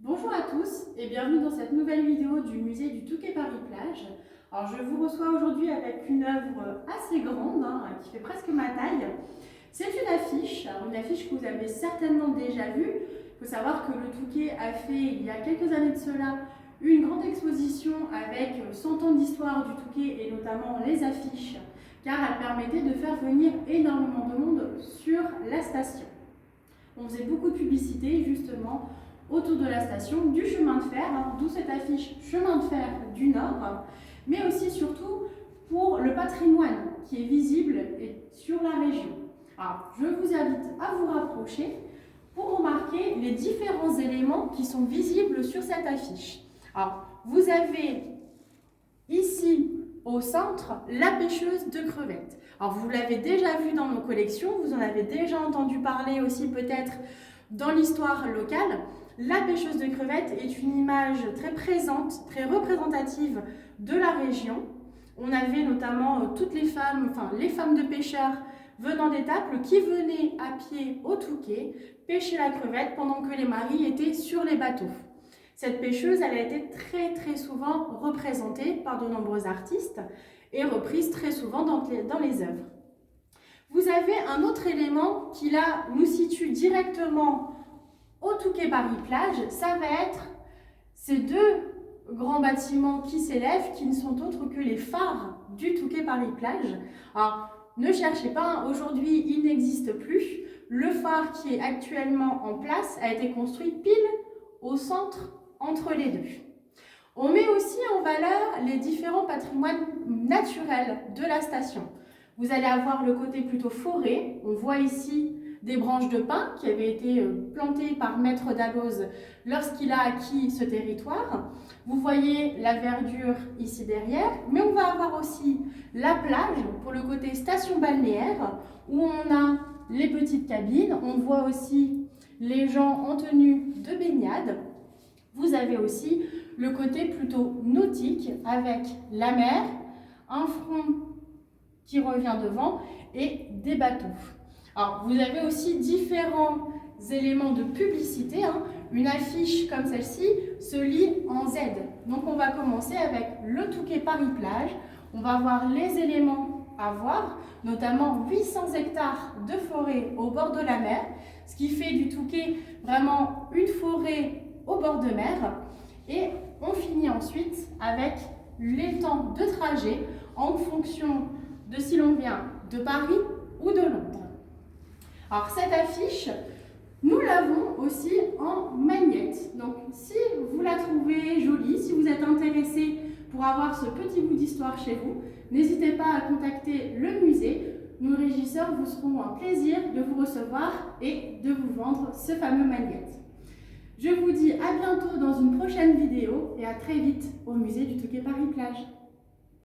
Bonjour à tous et bienvenue dans cette nouvelle vidéo du musée du Touquet Paris-Plage. Alors je vous reçois aujourd'hui avec une œuvre assez grande, qui fait presque ma taille. C'est une affiche que vous avez certainement déjà vue. Il faut savoir que le Touquet a fait il y a quelques années de cela une grande exposition avec 100 ans d'histoire du Touquet et notamment les affiches, car elle permettait de faire venir énormément de monde sur la station. On faisait beaucoup de publicité justement autour de la station, du chemin de fer, d'où cette affiche chemin de fer du Nord, mais aussi surtout pour le patrimoine qui est visible sur la région. Alors, je vous invite à vous rapprocher pour remarquer les différents éléments qui sont visibles sur cette affiche. Alors, vous avez ici au centre la pêcheuse de crevettes. Alors, vous l'avez déjà vu dans nos collections, vous en avez déjà entendu parler aussi peut-être dans l'histoire locale. La pêcheuse de crevettes est une image très présente, très représentative de la région. On avait notamment toutes les femmes de pêcheurs venant d'Étaples qui venaient à pied au Touquet pêcher la crevette pendant que les maris étaient sur les bateaux. Cette pêcheuse, elle a été très souvent représentée par de nombreux artistes et reprise très souvent dans les œuvres. Vous avez un autre élément qui là nous situe directement au Touquet Paris-Plage, ça va être ces deux grands bâtiments qui s'élèvent, qui ne sont autres que les phares du Touquet Paris-Plage. Alors, ne cherchez pas, aujourd'hui il n'existe plus. Le phare qui est actuellement en place a été construit pile au centre entre les deux. On met aussi en valeur les différents patrimoines naturels de la station. Vous allez avoir le côté plutôt forêt, on voit ici des branches de pin qui avaient été plantées par Maître Dalloz lorsqu'il a acquis ce territoire. Vous voyez la verdure ici derrière, mais on va avoir aussi la plage pour le côté station balnéaire où on a les petites cabines. On voit aussi les gens en tenue de baignade. Vous avez aussi le côté plutôt nautique avec la mer, un front qui revient devant et des bateaux. Alors, vous avez aussi différents éléments de publicité. Une affiche comme celle-ci se lit en Z. Donc, on va commencer avec le Touquet Paris-Plage. On va voir les éléments à voir, notamment 800 hectares de forêt au bord de la mer, ce qui fait du Touquet vraiment une forêt au bord de mer. Et on finit ensuite avec les temps de trajet en fonction de si l'on vient de Paris ou de Londres. Alors cette affiche, nous l'avons aussi en magnette. Donc si vous la trouvez jolie, si vous êtes intéressé pour avoir ce petit bout d'histoire chez vous, n'hésitez pas à contacter le musée. Nos régisseurs vous seront un plaisir de vous recevoir et de vous vendre ce fameux magnette. Je vous dis à bientôt dans une prochaine vidéo et à très vite au musée du Touquet Paris-Plage.